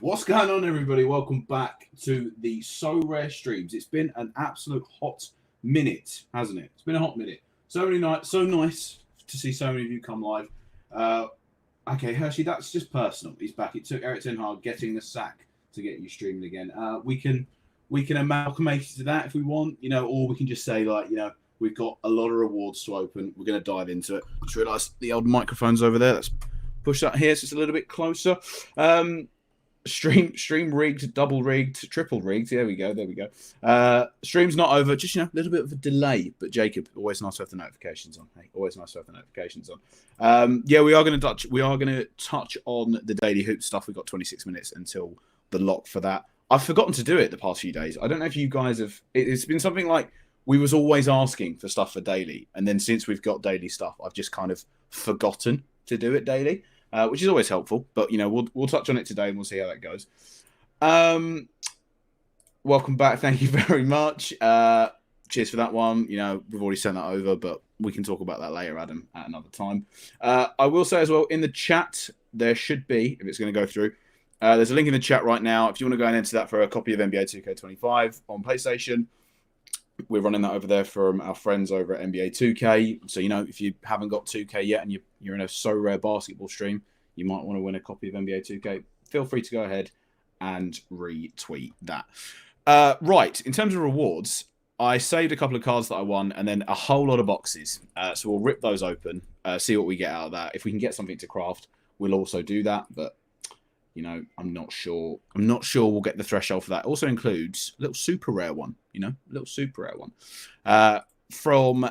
What's going on, everybody? Welcome back to the Sorare streams. It's been an absolute hot minute, hasn't it? It's been a hot minute. So nice to see so many of you come live. Okay, Hershey, that's just personal. He's back. It took Eric Ten Hag getting the sack to get you streaming again. We can amalgamate it to that if we want, or we can just say we've got a lot of rewards to open. We're going to dive into it. Just realised the old microphone's over there. Let's push that here so it's a little bit closer. Stream rigged, double rigged, triple rigged. There we go. Stream's not over. Just a little bit of a delay. But Jacob, always nice to have the notifications on. Hey, always nice to have the notifications on. We are going to touch on the daily hoop stuff. We've got 26 minutes until the lock for that. I've forgotten to do it the past few days. I don't know if you guys have. It's been something like we was always asking for stuff for daily, and then since we've got daily stuff, I've just kind of forgotten to do it daily. Which is always helpful, but we'll touch on it today and we'll see how that goes. Welcome back, thank you very much. Cheers for that one. We've already sent that over, but we can talk about that later, Adam, at another time. I will say as well, in the chat there should be, if it's going to go through, there's a link in the chat right now. If you want to go and enter that for a copy of NBA 2K25 on PlayStation, we're running that over there from our friends over at NBA 2K. So, if you haven't got 2K yet and you're in a Sorare basketball stream, you might want to win a copy of NBA 2K. Feel free to go ahead and retweet that. Right, in terms of rewards, I saved a couple of cards that I won and then a whole lot of boxes. So we'll rip those open, see what we get out of that. If we can get something to craft, we'll also do that. But, I'm not sure. I'm not sure we'll get the threshold for that. It also includes a little super rare one, From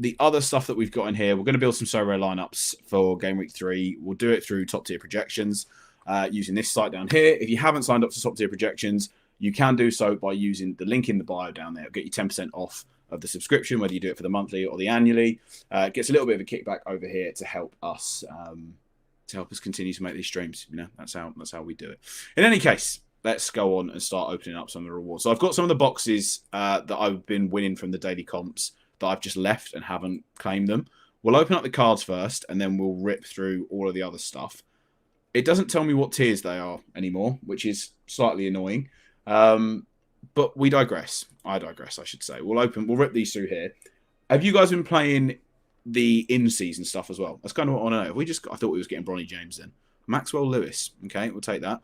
the other stuff that we've got in here, we're going to build some so rare lineups for Game Week 3. We'll do it through top tier projections using this site down here. If you haven't signed up to top tier projections, you can do so by using the link in the bio down there. It'll get you 10% off of the subscription, whether you do it for the monthly or the annually. It gets a little bit of a kickback over here to help us continue to make these streams. That's how we do it. In any case, let's go on and start opening up some of the rewards. So I've got some of the boxes that I've been winning from the daily comps that I've just left and haven't claimed them. We'll open up the cards first, and then we'll rip through all of the other stuff. It doesn't tell me what tiers they are anymore, which is slightly annoying. But we digress. I digress, I should say. We'll rip these through here. Have you guys been playing the in-season stuff as well? That's kind of what I want to know. I thought we was getting Bronny James then. Maxwell Lewis. Okay, we'll take that.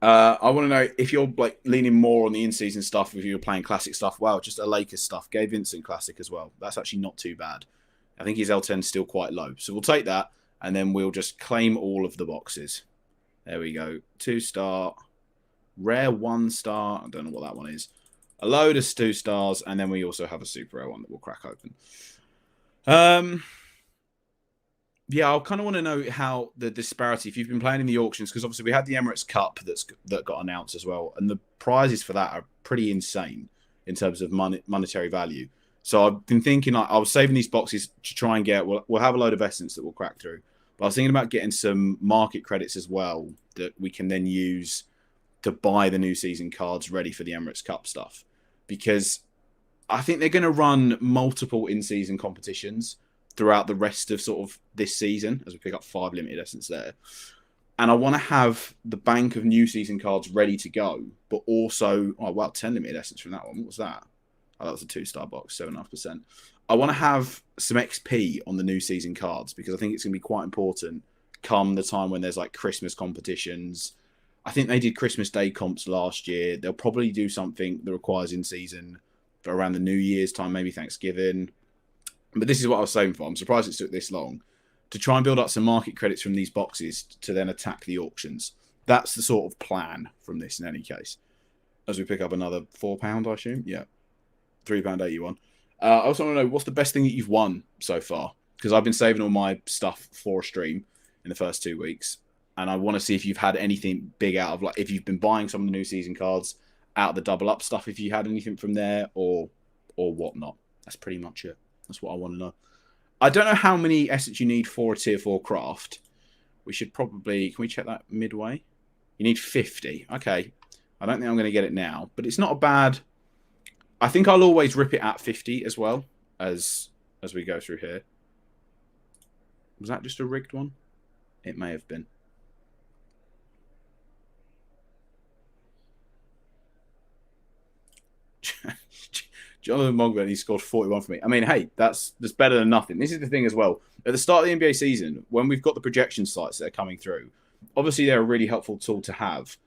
I want to know if you're leaning more on the in-season stuff, if you're playing classic stuff. Wow, just a Lakers stuff. Gabe Vincent classic as well. That's actually not too bad. I think his L10 is still quite low. So we'll take that, and then we'll just claim all of the boxes. There we go. 2-star. Rare 1-star. I don't know what that one is. A load of 2 stars, and then we also have a super rare one that we'll crack open. Yeah, I kind of want to know how the disparity, if you've been playing in the auctions, because obviously we had the Emirates Cup that got announced as well, and the prizes for that are pretty insane in terms of monetary value. So I've been thinking, I was saving these boxes to try and get, we'll have a load of essence that we'll crack through, but I was thinking about getting some market credits as well that we can then use to buy the new season cards ready for the Emirates Cup stuff, because I think they're going to run multiple in-season competitions throughout the rest of sort of this season as we pick up 5 limited essence there. And I want to have the bank of new season cards ready to go, but also, 10 limited essence from that one. What was that? Oh, that was a 2-star box, 7.5%. I want to have some XP on the new season cards because I think it's going to be quite important come the time when there's Christmas competitions. I think they did Christmas Day comps last year. They'll probably do something that requires in-season for around the New Year's time, maybe Thanksgiving. But this is what I was saying for. I'm surprised it took this long to try and build up some market credits from these boxes to then attack the auctions. That's the sort of plan from this in any case. As we pick up another £4, I assume. Yeah. £3.81. I also want to know, what's the best thing that you've won so far? Because I've been saving all my stuff for a stream in the first 2 weeks. And I want to see if you've had anything big out of, if you've been buying some of the new season cards out of the double up stuff, if you had anything from there or whatnot. That's pretty much it. That's what I want to know. I don't know how many essence you need for a tier 4 craft. We should probably... Can we check that midway? You need 50. Okay. I don't think I'm going to get it now. But it's not a bad... I think I'll always rip it at 50 as well as we go through here. Was that just a rigged one? It may have been. Jonathan Mogben, he scored 41 for me. I mean, hey, that's better than nothing. This is the thing as well. At the start of the NBA season, when we've got the projection sites that are coming through, obviously they're a really helpful tool to have.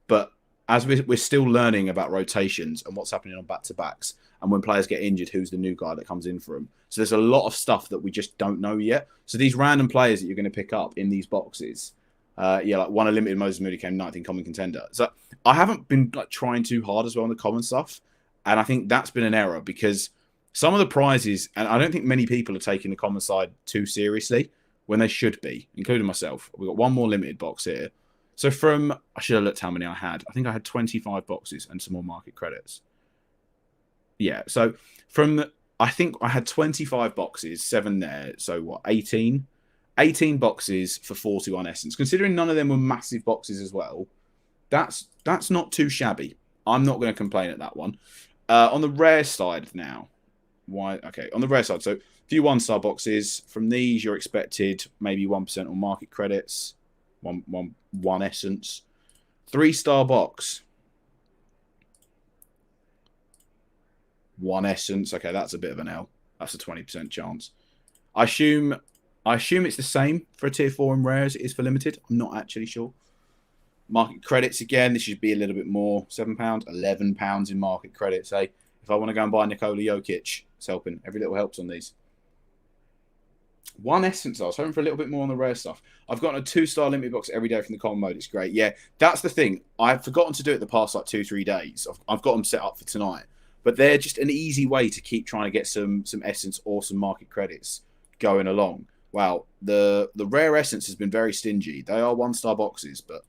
But as we're still learning about rotations and what's happening on back-to-backs, and when players get injured, who's the new guy that comes in for them. So there's a lot of stuff that we just don't know yet. So these random players that you're going to pick up in these boxes, like one a limited Moses Moody came 9th in common contender. So I haven't been like trying too hard as well on the common stuff. And I think that's been an error because some of the prizes, and I don't think many people are taking the common side too seriously when they should be, including myself. We've got one more limited box here. So I should have looked how many I had. I think I had 25 boxes and some more market credits. Yeah, so I think I had 25 boxes, 7 there. So what, 18? 18 boxes for 41 essence. Considering none of them were massive boxes as well, that's not too shabby. I'm not going to complain at that one. On the rare side now, why? Okay, on the rare side, so a few 1-star boxes. From these, you're expected maybe 1% on market credits, one essence. 3-star box, 1 essence. Okay, that's a bit of an L. That's a 20% chance. I assume it's the same for a tier 4 in rare as it is for limited. I'm not actually sure. Market credits, again, this should be a little bit more. £7, £11 in market credits. Hey, if I want to go and buy Nikola Jokic, it's helping. Every little helps on these. 1 essence. I was hoping for a little bit more on the rare stuff. I've gotten a 2-star limited box every day from the common mode. It's great. Yeah, that's the thing. I've forgotten to do it the past like 2-3 days. I've got them set up for tonight. But they're just an easy way to keep trying to get some essence or some market credits going along. Wow, the rare essence has been very stingy. They are 1-star boxes, but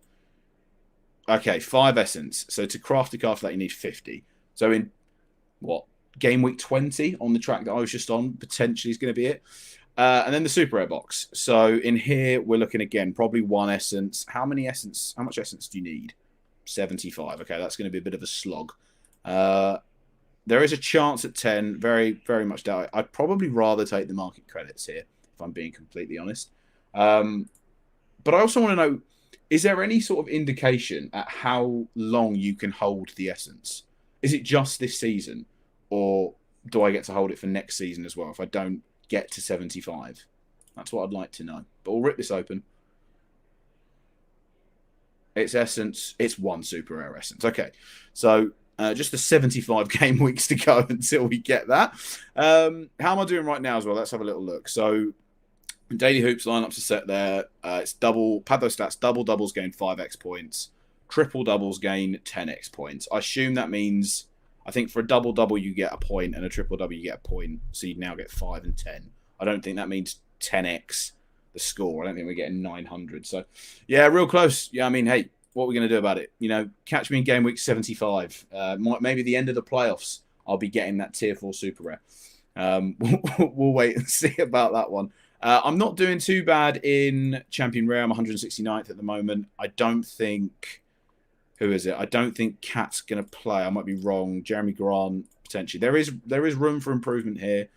okay, 5 essence. So to craft a card for that, you need 50. So in game week 20 on the track that I was just on, potentially is going to be it. And then the super rare box. So in here, we're looking again, probably 1 essence. How much essence do you need? 75. Okay, that's going to be a bit of a slog. There is a chance at 10. Very, very much doubt it. I'd probably rather take the market credits here, if I'm being completely honest. But I also want to know, is there any sort of indication at how long you can hold the essence? Is it just this season? Or do I get to hold it for next season as well if I don't get to 75? That's what I'd like to know. But we'll rip this open. It's essence. It's 1 super rare essence. Okay. So just the 75 game weeks to go until we get that. How am I doing right now as well? Let's have a little look. So daily hoops lineups are set there. It's double, pad those stats, double doubles gain 5x points, triple doubles gain 10x points. I assume that means, I think for a double double you get a point and a triple double you get a point. So you now get 5 and 10. I don't think that means 10x the score. I don't think we're getting 900. So yeah, real close. Yeah, I mean, hey, what are we going to do about it? You know, catch me in game week 75. Maybe the end of the playoffs, I'll be getting that tier 4 super rare. We'll wait and see about that one. I'm not doing too bad in Champion Rare. I'm 169th at the moment. I don't think... Who is it? I don't think Cat's going to play. I might be wrong. Jeremy Grant, potentially. There is room for improvement here.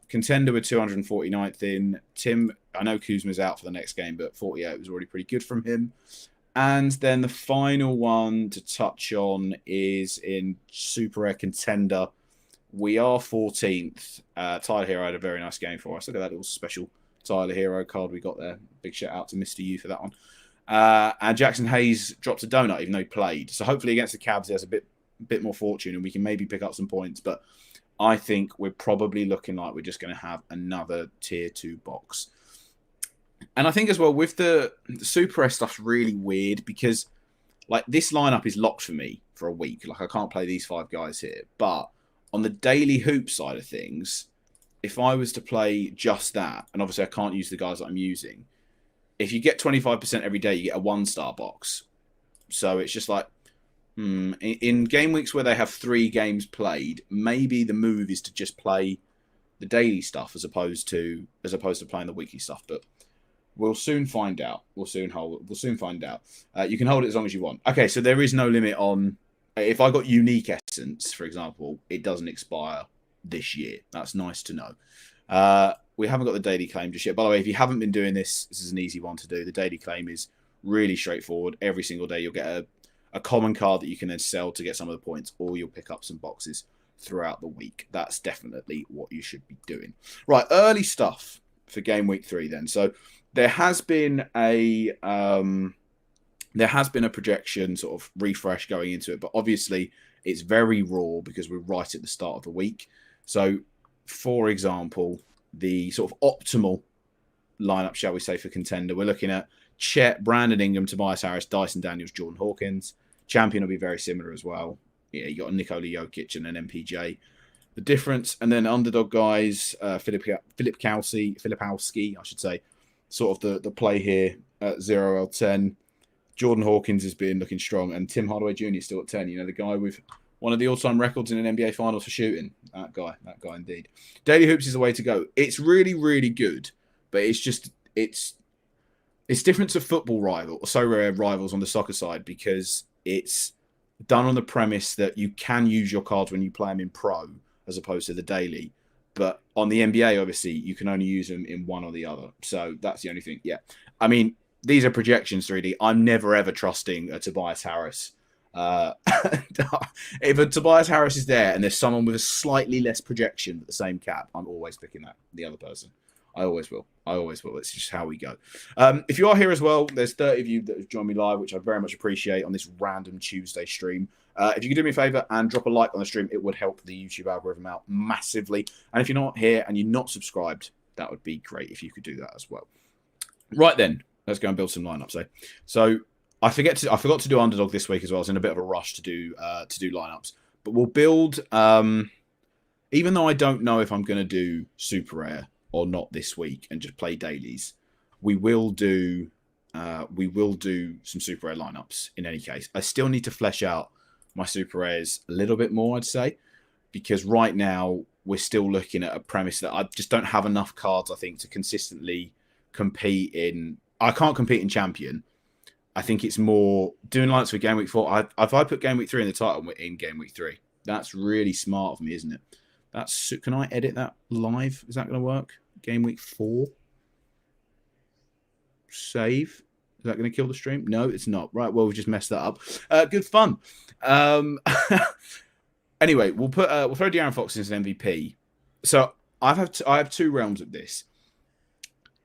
Contender with 249th in. Tim, I know Kuzma's out for the next game, but 48 was already pretty good from him. And then the final one to touch on is in Super Rare Contender. We are 14th. Tyler Hero had a very nice game for us. Look at that little special Tyler Hero card we got there. Big shout out to Mr. U for that one. And Jackson Hayes dropped a donut even though he played. So hopefully against the Cavs there's a bit more fortune and we can maybe pick up some points. But I think we're probably looking like we're just going to have another tier 2 box. And I think as well with the Super S stuff's really weird because like this lineup is locked for me for a week. Like I can't play these 5 guys here. But on the daily hoop side of things, if I was to play just that, and obviously I can't use the guys that I'm using, if you get 25% every day, you get a 1-star box. So it's just like, in game weeks where they have 3 games played, maybe the move is to just play the daily stuff as opposed to playing the weekly stuff. But we'll soon find out. We'll soon find out. You can hold it as long as you want. Okay, so there is no limit on. If I got unique essence, for example, it doesn't expire this year. That's nice to know. We haven't got the daily claim just yet. By the way, if you haven't been doing this, this is an easy one to do. The daily claim is really straightforward. Every single day you'll get a common card that you can then sell to get some of the points, or you'll pick up some boxes throughout the week. That's definitely what you should be doing. Right, early stuff for game week 3 then. So there has been a projection sort of refresh going into it, but obviously it's very raw because we're right at the start of the week. So, for example, the sort of optimal lineup, shall we say, for contender, we're looking at Chet, Brandon Ingram, Tobias Harris, Dyson Daniels, Jordan Hawkins. Champion will be very similar as well. Yeah, you got Nikola Jokic and an MPJ. The difference, and then underdog guys, Filipowski, I should say, sort of the play here at 0L10. Jordan Hawkins has been looking strong, and Tim Hardaway Jr. is still at 10. You know, the guy with one of the all-time records in an NBA Finals for shooting. That guy indeed. Daily Hoops is the way to go. It's really, really good, but it's different to football rivals on the soccer side because it's done on the premise that you can use your cards when you play them in pro as opposed to the daily. But on the NBA, obviously, you can only use them in one or the other. So that's the only thing. Yeah. I mean, these are projections, 3D. I'm never, ever trusting a Tobias Harris. If a Tobias Harris is there and there's someone with a slightly less projection but the same cap, I'm always picking the other person. I always will. It's just how we go. If you are here as well, there's 30 of you that have joined me live, which I very much appreciate on this random Tuesday stream. If you could do me a favor and drop a like on the stream, it would help the YouTube algorithm out massively. And if you're not here and you're not subscribed, that would be great if you could do that as well. Right then, let's go and build some lineups. So I forgot to do underdog this week as well. I was in a bit of a rush to do lineups, but we'll build. Even though I don't know if I'm going to do super rare or not this week and just play dailies, we will do some super rare lineups in any case. I still need to flesh out my super rares a little bit more, I'd say, because right now we're still looking at a premise that I just don't have enough cards, I think, to consistently compete in. I can't compete in champion. I think it's more doing lineups for game week 4. If I put game week 3 in the title in game week 3, that's really smart of me, isn't it? Can I edit that live? Is that going to work? Game week 4. Save. Is that going to kill the stream? No, it's not. Right. Well, we've just messed that up. Good fun. Anyway, we'll throw De'Aaron Fox as an MVP. So I have two realms of this.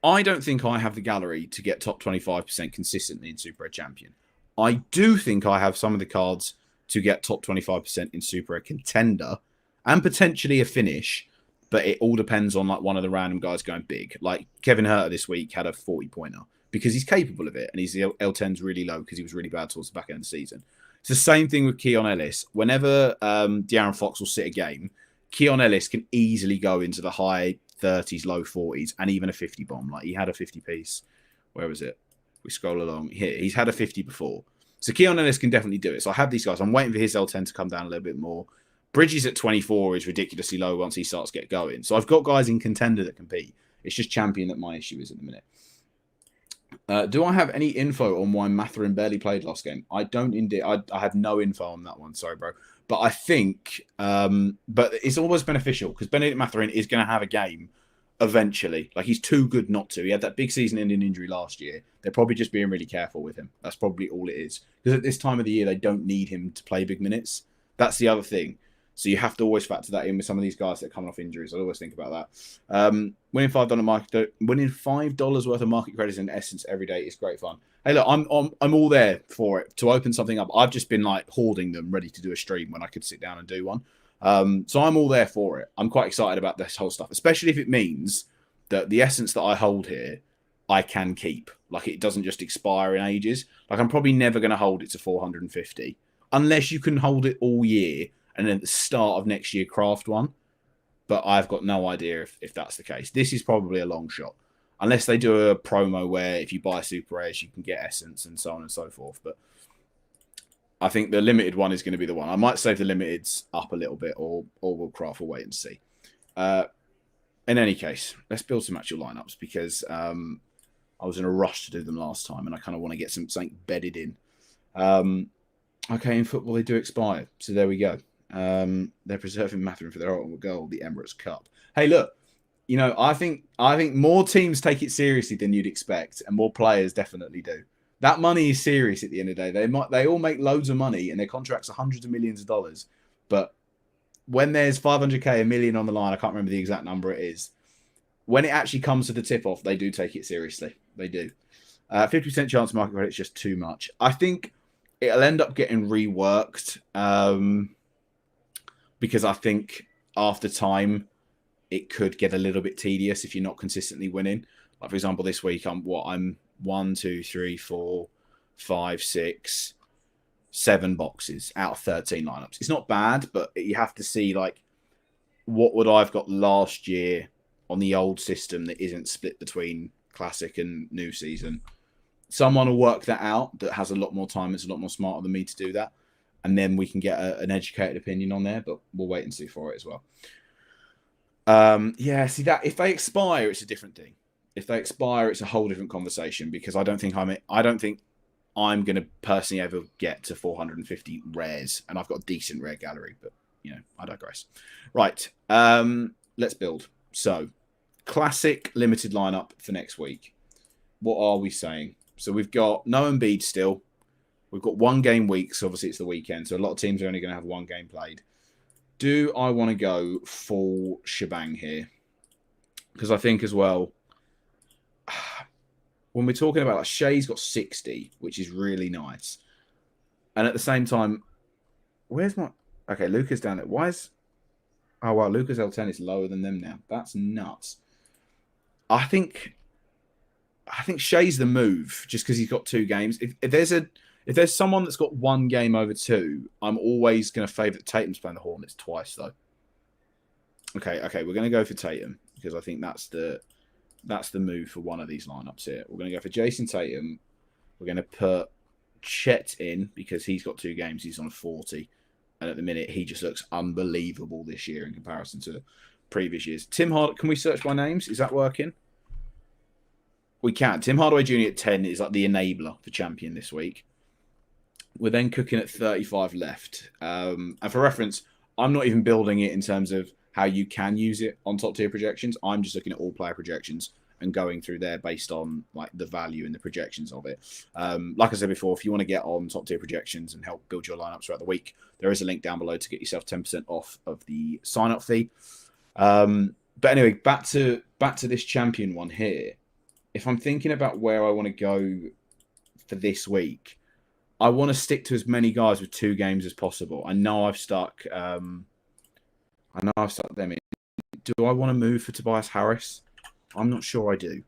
I don't think I have the gallery to get top 25% consistently in Super Rare Champion. I do think I have some of the cards to get top 25% in Super Rare Contender and potentially a finish, but it all depends on like one of the random guys going big. Like Kevin Herter this week had a 40-pointer because he's capable of it, and his L10's really low because he was really bad towards the back end of the season. It's the same thing with Keon Ellis. Whenever De'Aaron Fox will sit a game, Keon Ellis can easily go into the high 30s, low 40s, and even a 50 bomb. Like he had a 50 piece. Where was it? We scroll along here. He's had a 50 before. So Keon Ellis can definitely do it. So I have these guys. I'm waiting for his L10 to come down a little bit more. Bridges at 24 is ridiculously low once he starts to get going. So I've got guys in contender that compete. It's just champion that my issue is at the minute. Do I have any info on why Mathurin barely played last game? I don't indeed. I have no info on that one. Sorry, bro. But I think, but it's always beneficial because Benedict Mathurin is going to have a game eventually. Like he's too good not to. He had that big season-ending injury last year. They're probably just being really careful with him. That's probably all it is. Because at this time of the year, they don't need him to play big minutes. That's the other thing. So you have to always factor that in with some of these guys that are coming off injuries. I always think about that. Winning $5 worth of market credits in Essence every day is great fun. Hey, look, I'm all there for it to open something up. I've just been like hoarding them, ready to do a stream when I could sit down and do one. So I'm all there for it. I'm quite excited about this whole stuff, especially if it means that the Essence that I hold here, I can keep. Like it doesn't just expire in ages. Like I'm probably never going to hold it to 450 unless you can hold it all year. And then at the start of next year, craft one. But I've got no idea if that's the case. This is probably a long shot. Unless they do a promo where if you buy Super Rares, you can get Essence and so on and so forth. But I think the limited one is going to be the one. I might save the limiteds up a little bit or we'll craft a wait and see. In any case, let's build some actual lineups because I was in a rush to do them last time and I kind of want to get something bedded in. Okay, in football, they do expire. So there we go. They're preserving Mathurin for their ultimate goal, the Emirates Cup. Hey, look, you know, I think more teams take it seriously than you'd expect, and more players definitely do. That money is serious at the end of the day. They all make loads of money, and their contracts are hundreds of millions of dollars. But when there's 500k, a million on the line, I can't remember the exact number it is. When it actually comes to the tip-off, they do take it seriously. They do. 50% chance market credit is just too much. I think it'll end up getting reworked because I think after time, it could get a little bit tedious if you're not consistently winning. Like, for example, this week, I'm 1, 2, 3, 4, 5, 6, 7 boxes out of 13 lineups. It's not bad, but you have to see, like, what would I've got last year on the old system that isn't split between classic and new season. Someone will work that out that has a lot more time. It's a lot more smarter than me to do that. And then we can get an educated opinion on there, but we'll wait and see for it as well. Yeah, see that if they expire, it's a different thing. If they expire, it's a whole different conversation because I don't think I'm going to personally ever get to 450 rares, and I've got a decent rare gallery, but I digress. Right, let's build. So, classic limited lineup for next week. What are we saying? So we've got no Embiid still. We've got 1 game week, so obviously it's the weekend, so a lot of teams are only going to have 1 game played. Do I want to go full shebang here? Because I think as well, when we're talking about, like, Shea's got 60, which is really nice. And at the same time, where's my... Okay, Luca's down there. Why is... Oh, wow, Luca's L10 is lower than them now. That's nuts. I think Shea's the move, just because he's got 2 games. If there's someone that's got 1 game over 2, I'm always going to favour Tatum's playing the Hornets twice, though. Okay, we're going to go for Tatum, because I think that's the move for one of these lineups here. We're going to go for Jason Tatum. We're going to put Chet in, because he's got 2 games. He's on 40. And at the minute, he just looks unbelievable this year in comparison to previous years. Tim Hardaway, can we search by names? Is that working? We can. Tim Hardaway Jr. at 10 is like the enabler for champion this week. We're then cooking at 35 left. And for reference, I'm not even building it in terms of how you can use it on top tier projections. I'm just looking at all player projections and going through there based on, like, the value and the projections of it. Like I said before, if you want to get on top tier projections and help build your lineups throughout the week, there is a link down below to get yourself 10% off of the sign up fee. But anyway, back to this champion one here. If I'm thinking about where I want to go for this week, I want to stick to as many guys with 2 games as possible. I know I've stuck them in. Do I want to move for Tobias Harris? I'm not sure I do.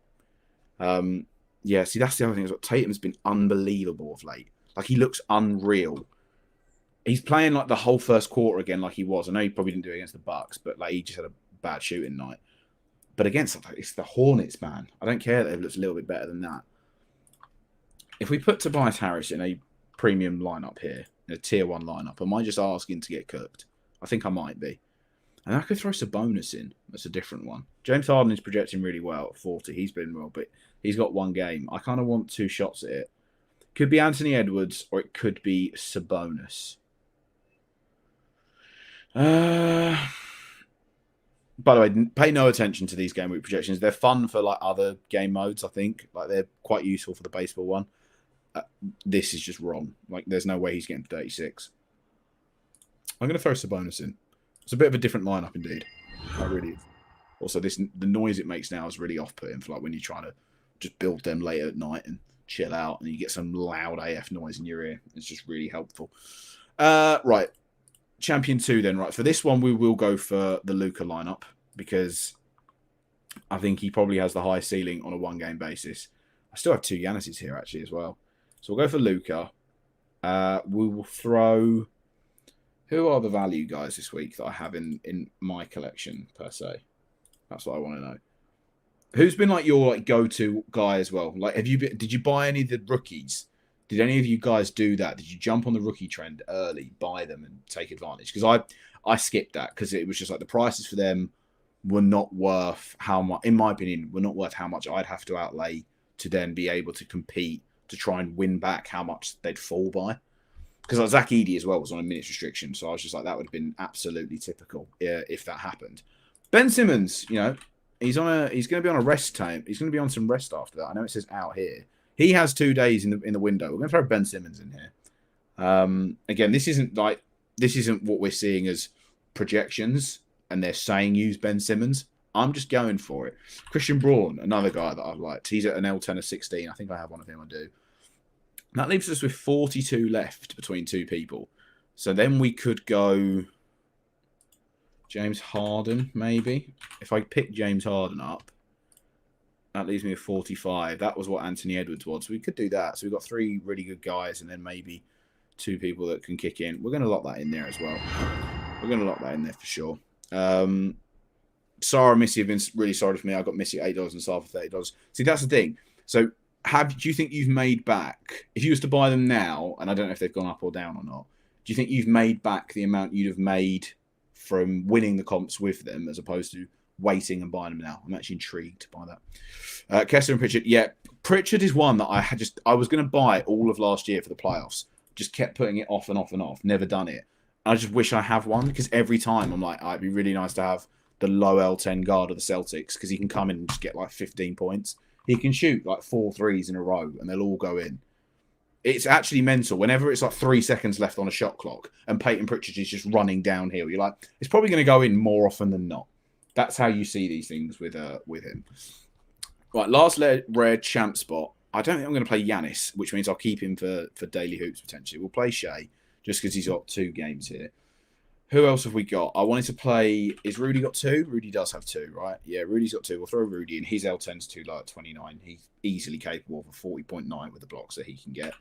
Yeah, see, that's the other thing. Is that Tatum's been unbelievable of late. Like, he looks unreal. He's playing like the whole first quarter again, like he was. I know he probably didn't do it against the Bucks, but like he just had a bad shooting night. But against, it's the Hornets, man. I don't care that it looks a little bit better than that. If we put Tobias Harris in a premium lineup here, in a tier 1 lineup, am I just asking to get cooked? I think I might be. And I could throw Sabonis in. That's a different one. James Harden is projecting really well at 40. He's been well, but he's got 1 game. I kind of want 2 shots at it. Could be Anthony Edwards or it could be Sabonis. By the way, pay no attention to these game week projections. They're fun for like other game modes, I think. Like, they're quite useful for the baseball one. This is just wrong. Like, there's no way he's getting 36. I'm going to throw Sabonis in. It's a bit of a different lineup indeed. I really is. Also, the noise it makes now is really off-putting for like when you're trying to just build them late at night and chill out and you get some loud AF noise in your ear. It's just really helpful. Right. Champion 2 then, right. For this one, we will go for the Luka lineup because I think he probably has the highest ceiling on a 1-game basis. I still have 2 Giannis's here actually as well. So we'll go for Luka. We will throw... Who are the value guys this week that I have in my collection, per se? That's what I want to know. Who's been like your like go-to guy as well? Like, did you buy any of the rookies? Did any of you guys do that? Did you jump on the rookie trend early, buy them and take advantage? Because I skipped that because it was just like the prices for them were not worth how much, in my opinion, were not worth how much I'd have to outlay to then be able to compete to try and win back how much they'd fall by. Because like Zach Edey as well was on a minutes restriction, so I was just like, that would have been absolutely typical if that happened. Ben Simmons, he's going to be on a rest time. He's going to be on some rest after that. I know it says out here. He has 2 days in the window. We're going to throw Ben Simmons in here. Again, this isn't what we're seeing as projections and they're saying use Ben Simmons, I'm just going for it. Christian Braun, another guy that I've liked. He's at an L10 of 16. I think I have one of him. I do. That leaves us with 42 left between two people. So then we could go James Harden, maybe. If I pick James Harden up, that leaves me with 45. That was what Anthony Edwards was. So we could do that. So we've got 3 really good guys and then maybe 2 people that can kick in. We're going to lock that in there as well. We're going to lock that in there for sure. Sarah and Missy have been really sorry for me. I got Missy $8 and Sarah for $30. See, that's the thing. So do you think you've made back, if you was to buy them now, and I don't know if they've gone up or down or not, do you think you've made back the amount you'd have made from winning the comps with them as opposed to waiting and buying them now? I'm actually intrigued by that. Kessler and Pritchard. Yeah, Pritchard is one that I was going to buy all of last year for the playoffs. Just kept putting it off and off and off. Never done it. I just wish I have one because every time I'm like, it'd be really nice to have the low L10 guard of the Celtics because he can come in and just get like 15 points. He can shoot like 4 threes in a row and they'll all go in. It's actually mental. Whenever it's like 3 seconds left on a shot clock and Peyton Pritchard is just running downhill, you're like, it's probably going to go in more often than not. That's how you see these things with him. Right, last rare champ spot. I don't think I'm going to play Giannis, which means I'll keep him for daily hoops potentially. We'll play Shea just because he's got 2 games here. Who else have we got? I wanted to play... Is Rudy got 2? Rudy does have 2, right? Yeah, Rudy's got 2. We'll throw Rudy in. His L10's too low at 29. He's easily capable of a 40.9 with the blocks that he can get.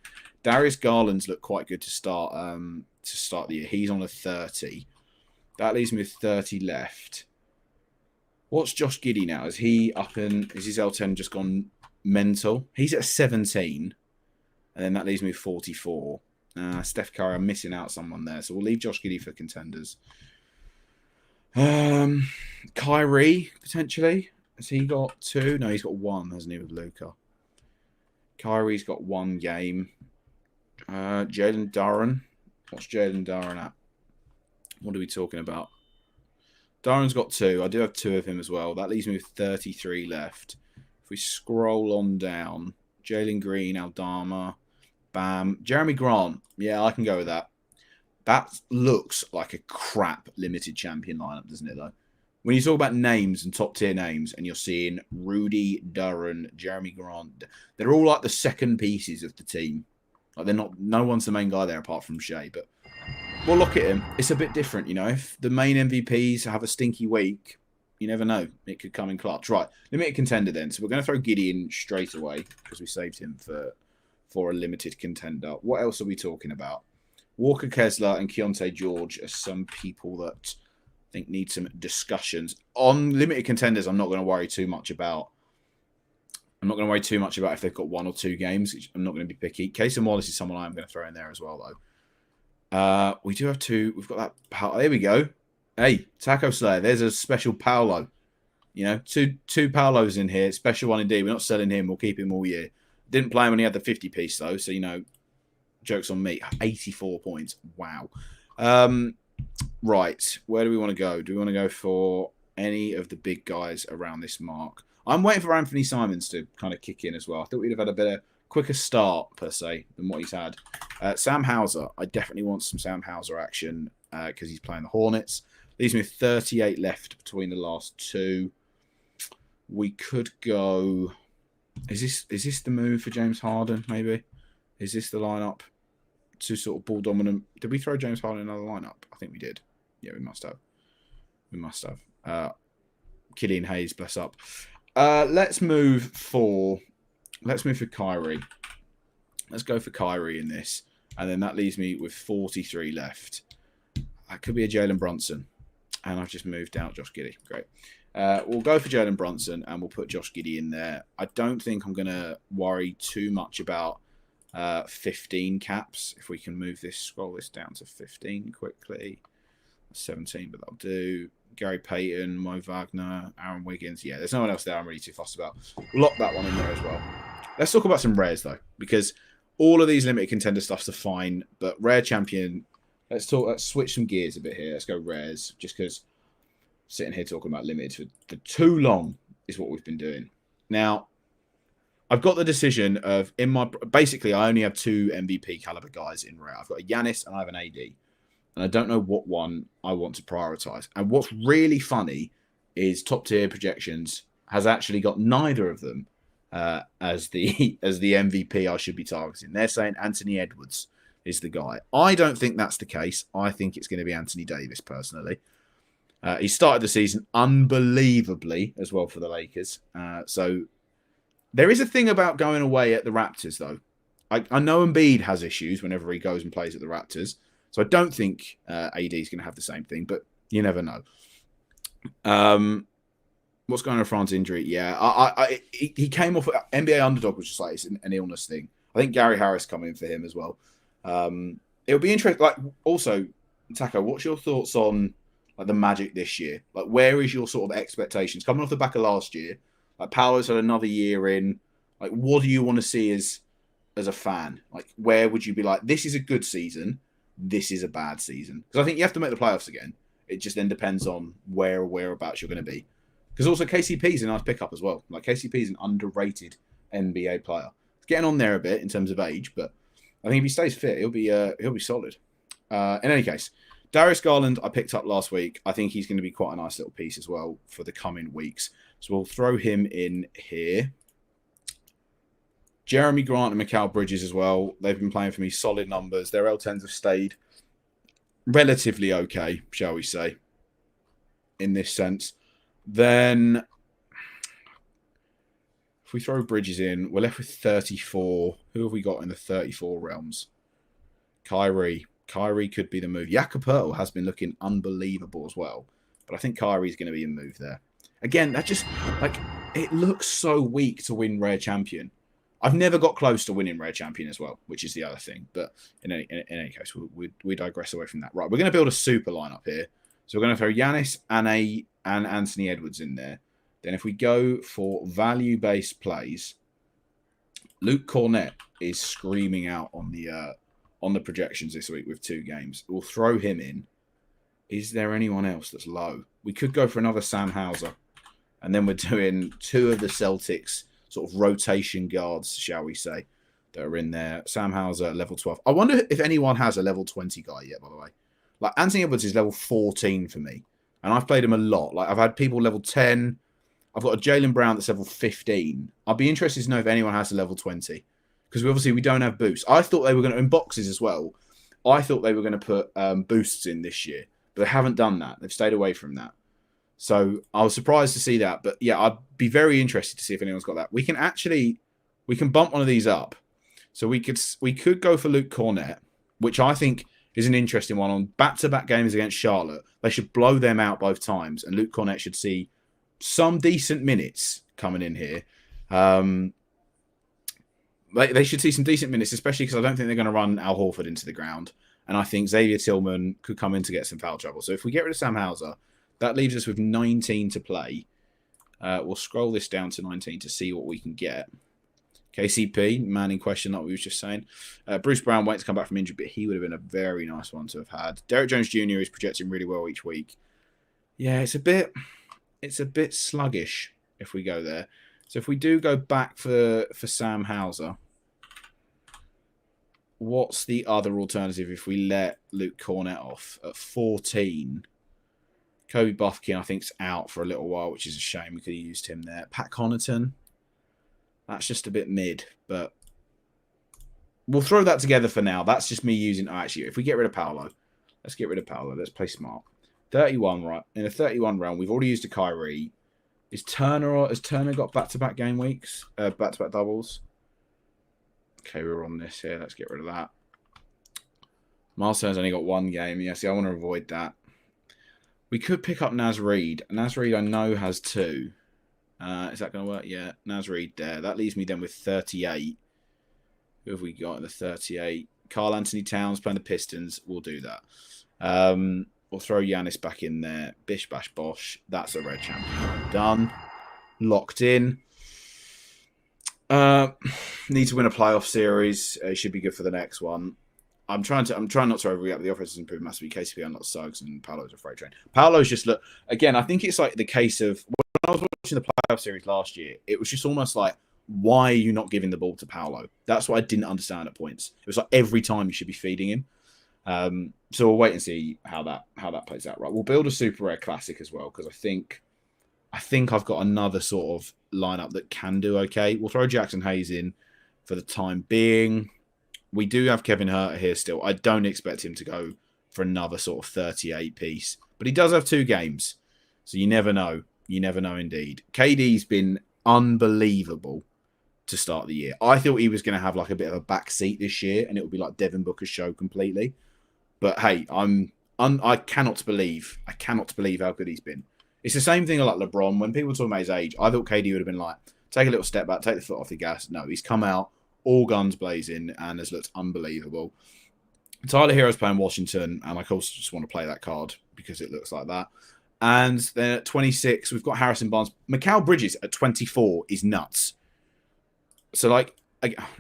Darius Garland's looked quite good to start the year. He's on a 30. That leaves me with 30 left. What's Josh Giddey now? Is he up in... Is his L10 just gone mental? He's at 17. And then that leaves me with 44. Steph Curry, I'm missing out someone there. So we'll leave Josh Giddey for contenders. Kyrie, potentially. Has he got 2? No, he's got 1, hasn't he, with Luka? Kyrie's got 1 game. Jalen Duren. What's Jalen Duren at? What are we talking about? Duren's got 2. I do have 2 of him as well. That leaves me with 33 left. If we scroll on down, Jalen Green, Aldama, Bam, Jeremy Grant. Yeah, I can go with that. That looks like a crap limited champion lineup, doesn't it, though? When you talk about names and top tier names and you're seeing Rudy, Duren, Jeremy Grant, they're all like the second pieces of the team. Like they're not, no one's the main guy there apart from Shea, but we'll look at him. It's a bit different, you know. If the main MVPs have a stinky week, you never know. It could come in clutch. Right, limited contender then. So we're going to throw Gideon straight away because we saved him for a limited contender. What else are we talking about? Walker Kessler and Keontae George are some people that I think need some discussions. On limited contenders, I'm not going to worry too much about. I'm not going to worry too much about if they've got 1 or 2 games. I'm not going to be picky. Casey Wallace is someone I'm going to throw in there as well, though. We do have 2. We've got that. There we go. Hey, Taco Slayer. There's a special Paolo. You know, two Paolos in here. Special one indeed. We're not selling him. We'll keep him all year. Didn't play him when he had the 50 piece, though. So, you know, joke's on me. 84 points. Wow. Right. Where do we want to go? Do we want to go for any of the big guys around this mark? I'm waiting for Anthony Simons to kind of kick in as well. I thought we'd have had a better, quicker start, per se, than what he's had. Sam Hauser. I definitely want some Sam Hauser action because he's playing the Hornets. Leaves me with 38 left between the last 2. We could go... Is this the move for James Harden, maybe? Is this the lineup to sort of ball dominant? Did we throw James Harden in another lineup? I think we did. Yeah, we must have. Killian Hayes, bless up. Let's move for Kyrie. Let's go for Kyrie in this. And then that leaves me with 43 left. That could be a Jalen Brunson. And I've just moved out Josh Giddey. Great. We'll go for Jalen Brunson and we'll put Josh Giddey in there. I don't think I'm going to worry too much about 15 caps. If we can move this, scroll this down to 15 quickly. 17, but that'll do. Gary Payton, Mo Wagner, Aaron Wiggins. Yeah, there's no one else there I'm really too fussed about. We'll lock that one in there as well. Let's talk about some rares, though, because all of these limited contender stuffs are fine, but rare champion, let's switch some gears a bit here. Let's go rares, just because sitting here talking about limited for too long is what we've been doing. Now, I've got the decision of, basically, I only have 2 MVP caliber guys in rare. I've got a Giannis and I have an AD. and I don't know what one I want to prioritize. And what's really funny is Top Tier Projections has actually got neither of them as the MVP I should be targeting. They're saying Anthony Edwards is the guy. I don't think that's the case. I think it's going to be Anthony Davis, personally. He started the season unbelievably as well for the Lakers. So there is a thing about going away at the Raptors, though. I know Embiid has issues whenever he goes and plays at the Raptors. So I don't think AD is going to have the same thing, but you never know. What's going on with Fran's injury? Yeah, he came off NBA Underdog, which is like it's an illness thing. I think Gary Harris coming in for him as well. It'll be interesting. Like, also, Taco, what's your thoughts on like the Magic this year? Like, where is your sort of expectations coming off the back of last year? Like, Paolo's had another year in. Like, what do you want to see as a fan? Like, where would you be like, this is a good season, this is a bad season? Because I think you have to make the playoffs again. It just then depends on whereabouts you're going to be. Because also KCP is a nice pickup as well. Like, KCP is an underrated NBA player. He's getting on there a bit in terms of age, but I think if he stays fit, he'll be solid. In any case, Darius Garland I picked up last week. I think he's going to be quite a nice little piece as well for the coming weeks. So we'll throw him in here. Jeremy Grant and Mikal Bridges as well. They've been playing for me solid numbers. Their L10s have stayed relatively okay, shall we say, in this sense. Then if we throw Bridges in, we're left with 34. Who have we got in the 34 realms? Kyrie. Kyrie could be the move. Jakob Poeltl has been looking unbelievable as well. But I think Kyrie's going to be a move there. Again, that just, like, it looks so weak to win Rare Champion. I've never got close to winning Rare Champion as well, which is the other thing. But in any case, we digress away from that. Right, we're going to build a super lineup here. So we're going to throw Giannis, Ane, and Anthony Edwards in there. Then if we go for value-based plays, Luke Cornett is screaming out on the projections this week with 2 games. We'll throw him in. Is there anyone else that's low? We could go for another Sam Hauser. And then we're doing 2 of the Celtics sort of rotation guards, shall we say, that are in there. Sam Hauser, level 12. I wonder if anyone has a level 20 guy yet, by the way. Like, Anthony Edwards is level 14 for me. And I've played him a lot. Like, I've had people level 10. I've got a Jaylen Brown that's level 15. I'd be interested to know if anyone has a level 20. Because we don't have boosts. I thought they were going to, in boxes as well, I thought they were going to put boosts in this year. But they haven't done that. They've stayed away from that. So I was surprised to see that. But yeah, I'd be very interested to see if anyone's got that. We can bump one of these up. So we could go for Luke Cornett, which I think is an interesting one on back-to-back games against Charlotte. They should blow them out both times. And Luke Cornett should see some decent minutes coming in here. They should see some decent minutes, especially because I don't think they're going to run Al Horford into the ground. And I think Xavier Tillman could come in to get some foul trouble. So if we get rid of Sam Hauser, that leaves us with 19 to play. We'll scroll this down to 19 to see what we can get. KCP, man in question, like we was just saying. Bruce Brown waiting to come back from injury, but he would have been a very nice one to have had. Derek Jones Jr. is projecting really well each week. Yeah, it's a bit sluggish if we go there. So if we do go back for Sam Hauser, what's the other alternative if we let Luke Cornett off at 14? Kobe Buffkin, I think, is out for a little while, which is a shame. We could have used him there. Pat Connaughton, that's just a bit mid, but we'll throw that together for now. That's just me using... Oh, actually, if we get rid of Paolo, let's get rid of Paolo. Let's play smart. 31, right? In the 31 round, we've already used a Kyrie. Has Turner got back-to-back game weeks? Back-to-back doubles? Okay, we're on this here. Let's get rid of that. Miles Turner's only got 1 game. Yeah, see, I want to avoid that. We could pick up Naz Reid. Naz Reid, I know, has 2. Is that going to work? Yeah, Naz Reid there. That leaves me then with 38. Who have we got in the 38? Karl Anthony Towns playing the Pistons. We'll do that. We'll throw Giannis back in there. Bish, bash, bosh. That's a red champion. Done. Locked in. Need to win a playoff series. It should be good for the next one. I'm trying not to overreact, but the offense has improved massively. KCP are not Suggs, and Paolo's a freight train. Paolo's just look again. I think it's like the case of when I was watching the playoff series last year. It was just almost like, why are you not giving the ball to Paolo? That's what I didn't understand at points. It was like every time you should be feeding him. So we'll wait and see how that plays out. Right, we'll build a super rare classic as well because I think I've got another sort of lineup that can do okay. We'll throw Jackson Hayes in for the time being. We do have Kevin Herter here still. I don't expect him to go for another sort of 38 piece, but he does have 2 games, so you never know. You never know indeed. KD's been unbelievable to start the year. I thought he was going to have like a bit of a back seat this year, and it would be like Devin Booker's show completely. But hey, I cannot believe how good he's been. It's the same thing like LeBron. When people talk about his age, I thought KD would have been like, take a little step back, take the foot off the gas. No, he's come out all guns blazing and has looked unbelievable. Tyler Hero's playing Washington, and I also just want to play that card because it looks like that. And then at 26, we've got Harrison Barnes. Mikal Bridges at 24 is nuts. So, like,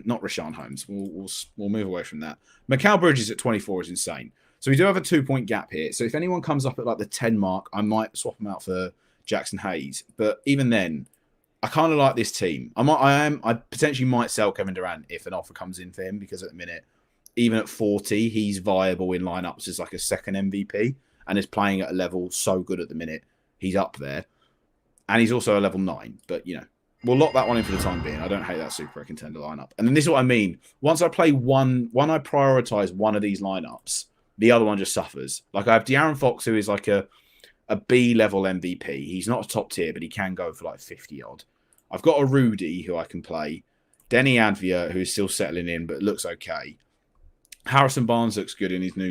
not Rashawn Holmes. We'll move away from that. Mikal Bridges at 24 is insane. So we do have a 2-point gap here. So if anyone comes up at like the 10 mark, I might swap him out for Jackson Hayes. But even then, I kind of like this team. I potentially might sell Kevin Durant if an offer comes in for him because at the minute, even at 40, he's viable in lineups as like a second MVP and is playing at a level so good at the minute. He's up there. And he's also a level 9. But, you know, we'll lock that one in for the time being. I don't hate that super contender lineup. And then this is what I mean. Once I play when I prioritize one of these lineups, the other one just suffers. Like I have De'Aaron Fox, who is like a B level MVP. He's not a top tier, but he can go for like 50 odd. I've got a Rudy who I can play. Denny Advia, who is still settling in, but looks okay. Harrison Barnes looks good in his new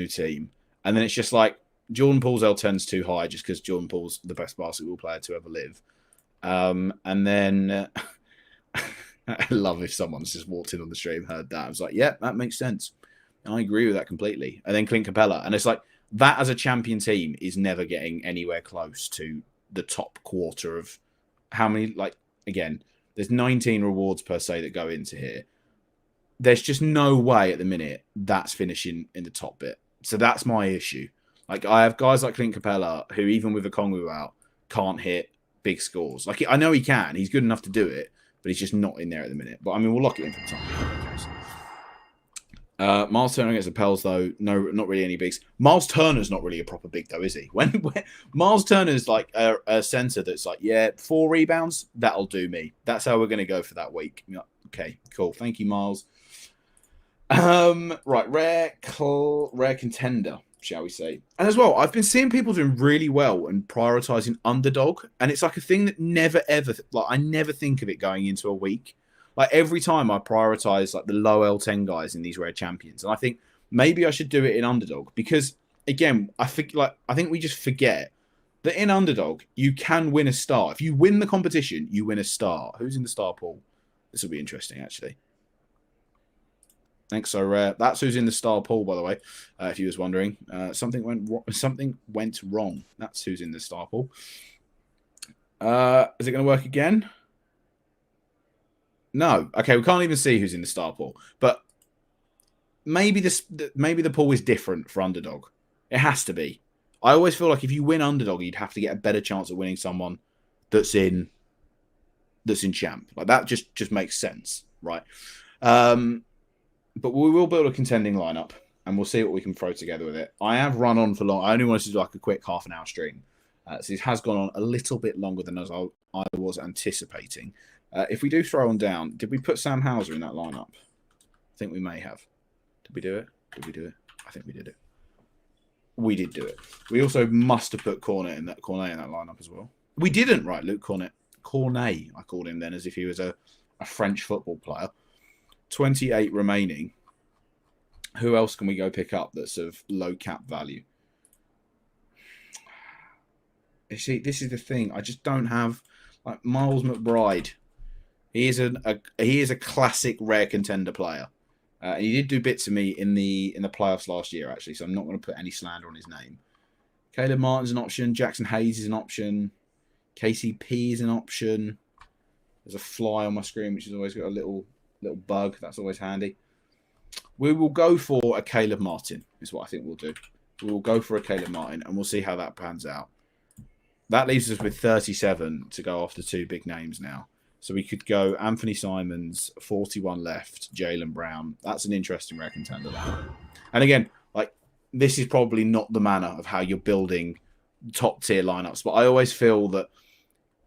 team. And then it's just like Jordan Poole's L10's too high just because Jordan Poole's the best basketball player to ever live. And then I love if someone's just walked in on the stream, heard that. I was like, yeah, that makes sense. I agree with that completely. And then Clint Capella. And it's like that as a champion team is never getting anywhere close to the top quarter of how many, like, again, there's 19 rewards per se that go into here. There's just no way at the minute that's finishing in the top bit. So that's my issue. Like, I have guys like Clint Capella who, even with a Kongu out, can't hit big scores. Like, I know he can. He's good enough to do it, but he's just not in there at the minute. But, I mean, we'll lock it in for the time. Miles Turner against the Pels, though, no, not really any bigs. Miles Turner's not really a proper big, though, is he? When Miles Turner's like a centre that's like, yeah, 4 rebounds, that'll do me. That's how we're going to go for that week. Like, okay, cool. Thank you, Miles. Right, rare contender, shall we say. And as well, I've been seeing people doing really well and prioritizing underdog. And it's like a thing that never, ever, like, I never think of it going into a week. Like, every time I prioritize, like, the low L10 guys in these rare champions. And I think maybe I should do it in underdog. Because, again, I think we just forget that in underdog, you can win a star. If you win the competition, you win a star. Who's in the star pool? This will be interesting, actually. Thanks, Sorare. That's who's in the star pool, by the way. If you was wondering, something went wrong. That's who's in the star pool. Is it going to work again? No. Okay, we can't even see who's in the star pool. But maybe the pool is different for underdog. It has to be. I always feel like if you win underdog, you'd have to get a better chance of winning someone that's in champ. Like that just makes sense, right? But we will build a contending lineup, and we'll see what we can throw together with it. I have run on for long. I only wanted to do like a quick half an hour stream. So it has gone on a little bit longer than I was anticipating. If we do throw on down, did we put Sam Hauser in that lineup? I think we may have. Did we do it? I think we did it. We did do it. We also must have put Cornet in that lineup as well. We didn't, right? Luke Cornet. Cornet, I called him then as if he was a French football player. 28 remaining. Who else can we go pick up that's of low cap value? You see, this is the thing. I just don't have like Miles McBride. He is a classic rare contender player. And he did do bits of me in the playoffs last year, actually. So I'm not going to put any slander on his name. Caleb Martin's an option. Jackson Hayes is an option. KCP is an option. There's a fly on my screen, which has always got a little bug. That's always handy. We will go for a Caleb Martin, is what I think we'll do. We will go for a Caleb Martin, and we'll see how that pans out. That leaves us with 37 to go after 2 big names now. So we could go Anthony Simons, 41 left, Jaylen Brown. That's an interesting rare contender. And again, like, this is probably not the manner of how you're building top tier lineups, but I always feel that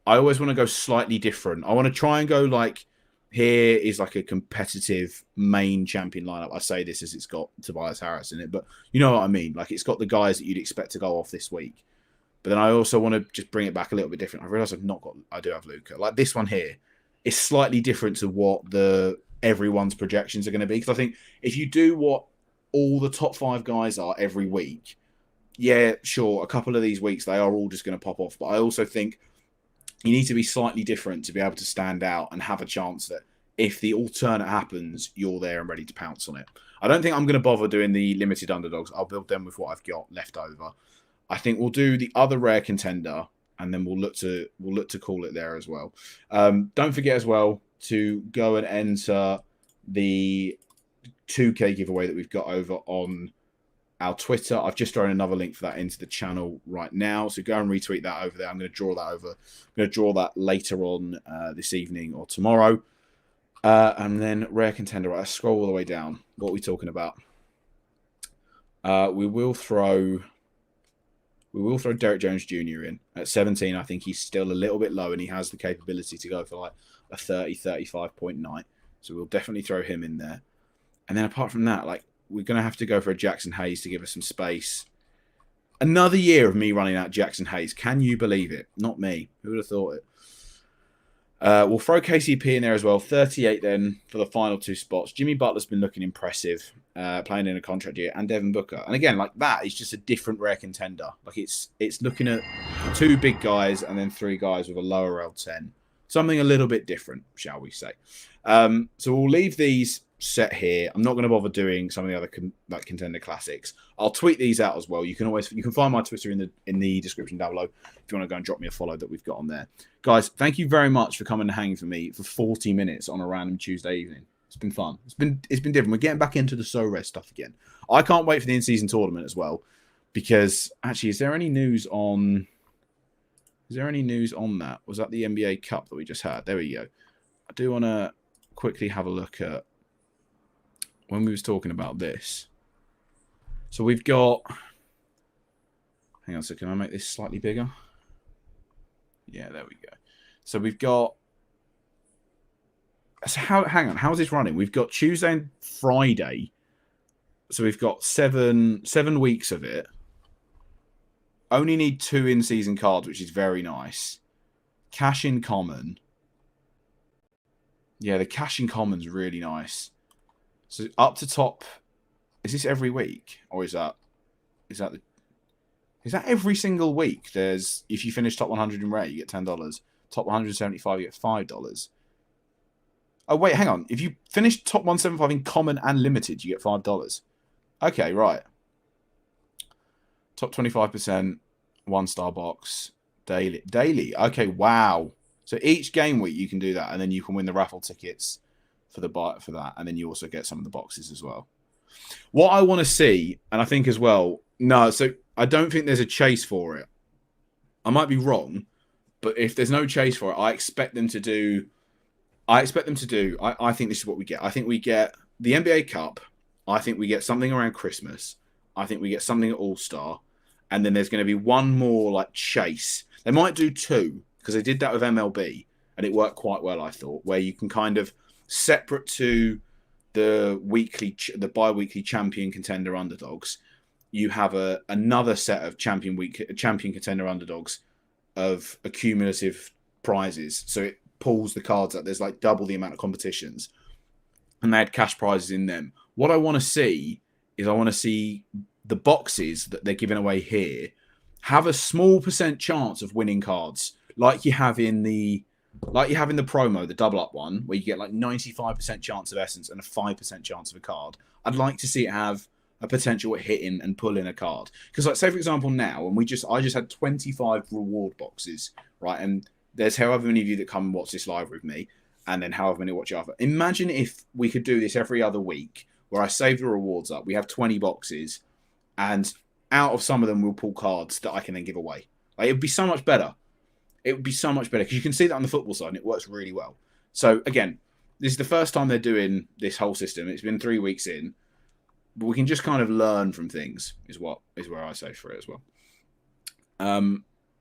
I always want to go slightly different. I want to try and go like, here is like a competitive main champion lineup. I say this as it's got Tobias Harris in it, but you know what I mean? Like, it's got the guys that you'd expect to go off this week. But then I also want to just bring it back a little bit different. I realize I do have Luka. Like, this one here is slightly different to what everyone's projections are going to be. Because I think if you do what all the top 5 guys are every week, yeah, sure, a couple of these weeks, they are all just going to pop off. But I also think you need to be slightly different to be able to stand out and have a chance that if the alternate happens, you're there and ready to pounce on it. I don't think I'm going to bother doing the limited underdogs. I'll build them with what I've got left over. I think we'll do the other rare contender, and then we'll look to call it there as well. Don't forget as well to go and enter the 2K giveaway that we've got over on our Twitter. I've just thrown another link for that into the channel right now, so go and retweet that over there. I'm going to draw that over. I'm going to draw that later on this evening or tomorrow. And then rare contender. Right, let's scroll all the way down. What are we talking about? We will throw Derek Jones Jr. in at 17. I think he's still a little bit low, and he has the capability to go for like a 30, 35 point night. So we'll definitely throw him in there. And then apart from that, like, we're going to have to go for a Jackson Hayes to give us some space. Another year of me running out Jackson Hayes. Can you believe it? Not me. Who would have thought it? We'll throw KCP in there as well. 38 then for the final 2 spots. Jimmy Butler's been looking impressive, playing in a contract year, and Devin Booker. And again, like, that is just a different rare contender. Like, it's looking at 2 big guys and then 3 guys with a lower L10. Something a little bit different, shall we say. So we'll leave these set here. I'm not going to bother doing some of the other contender classics. I'll tweet these out as well. You can find my Twitter in the description down below if you want to go and drop me a follow that we've got on there. Guys, thank you very much for coming and hanging for me for 40 minutes on a random Tuesday evening. It's been fun. It's been different. We're getting back into the Sorare stuff again. I can't wait for the in-season tournament as well, because actually, is there any news on that? Was that the NBA Cup that we just had? There we go. I do want to quickly have a look at when we was talking about this. So we've got, hang on a second, can I make this slightly bigger? Yeah, there we go. So we've got, so hang on, how's this running? We've got Tuesday and Friday. So we've got seven weeks of it. Only need 2 in-season cards, which is very nice. Cash in common. Yeah, the cash in common's really nice. So up to top, is this every week, or is that every single week? There's, if you finish top 100 in rare, you get $10. Top 175, you get $5. Oh wait, hang on. If you finish top 175 in common and limited, you get $5. Okay, right. Top 25%, 1-star box, daily. Okay, wow. So each game week you can do that, and then you can win the raffle tickets for that, and then you also get some of the boxes as well. What I want to see, and I think as well, no, so I don't think there's a chase for it. I might be wrong, but if there's no chase for it, I expect them to do. I think this is what we get. I think we get the NBA Cup. I think we get something around Christmas. I think we get something at All-Star, and then there's going to be one more like chase. They might do 2 because they did that with MLB, and it worked quite well, I thought, where you can kind of, separate to the bi-weekly champion contender underdogs, you have another set of champion contender underdogs of accumulative prizes. So it pulls the cards up. There's like double the amount of competitions, and they had cash prizes in them. What I want to see is the boxes that they're giving away here have a small % chance of winning cards, like you have in the promo, the double up one, where you get like 95% chance of essence and a 5% chance of a card. I'd like to see it have a potential at hitting and pulling a card. Because, like, say for example now, and I just had 25 reward boxes, right? And there's however many of you that come and watch this live with me, and then however many watch after. Imagine if we could do this every other week, where I save the rewards up. We have 20 boxes, and out of some of them we'll pull cards that I can then give away. Like, it would be so much better. It would be so much better, because you can see that on the football side, and it works really well. So again, this is the first time they're doing this whole system. It's been 3 weeks in, but we can just kind of learn from things. Is where I say for it as well.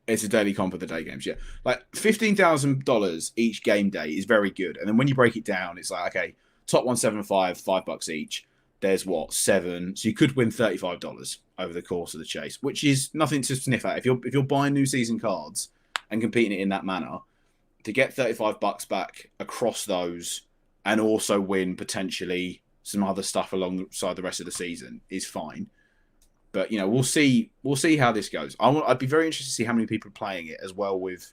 It's a daily comp of the day games. Yeah, like $15,000 each game day is very good. And then when you break it down, it's like, okay, top 175, $5 each. There's what, 7. So you could win $35 over the course of the chase, which is nothing to sniff at. If you're buying new season cards and competing it in that manner, to get $35 back across those and also win potentially some other stuff alongside the rest of the season is fine. But we'll see how this goes. I'd be very interested to see how many people are playing it as well, with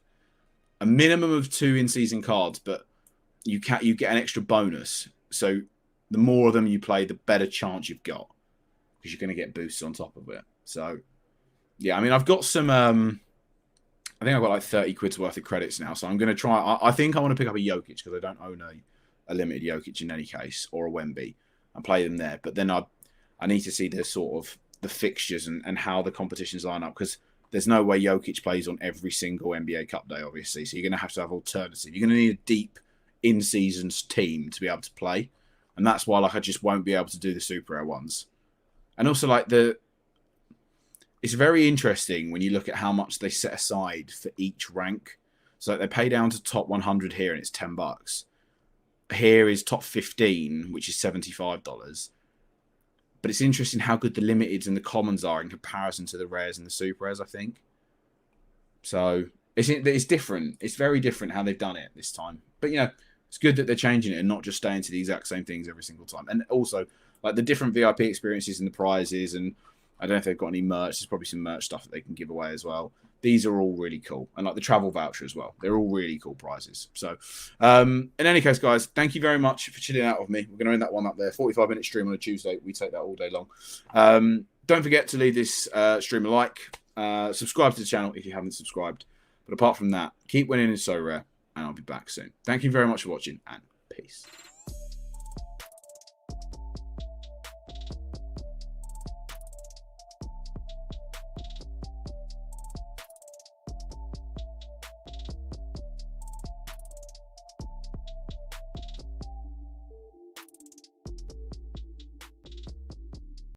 a minimum of 2 in-season cards, but you get an extra bonus. So the more of them you play, the better chance you've got, because you're going to get boosts on top of it. So yeah, I mean, I've got some. I think I've got like 30 quid's worth of credits now, so I'm going to try. I think I want to pick up a Jokic because I don't own a limited Jokic in any case, or a Wemby, and play them there. But then I need to see the sort of the fixtures and how the competitions line up, because there's no way Jokic plays on every single NBA Cup day, obviously. So you're going to have alternative. You're going to need a deep in-season team to be able to play, and that's why I just won't be able to do the super rare ones. And also it's very interesting when you look at how much they set aside for each rank. So they pay down to top 100 here, and it's $10. Here is top 15, which is $75. But it's interesting how good the limiteds and the commons are in comparison to the rares and the super rares, I think. So it's different. It's very different how they've done it this time. But, it's good that they're changing it and not just staying to the exact same things every single time. And also, like, the different VIP experiences and the prizes, and I don't know if they've got any merch. There's probably some merch stuff that they can give away as well. These are all really cool. And like the travel voucher as well. They're all really cool prizes. So in any case, guys, thank you very much for chilling out with me. We're going to end that one up there. 45-minute stream on a Tuesday. We take that all day long. Don't forget to leave this stream a like. Subscribe to the channel if you haven't subscribed. But apart from that, keep winning is so rare. And I'll be back soon. Thank you very much for watching, and peace.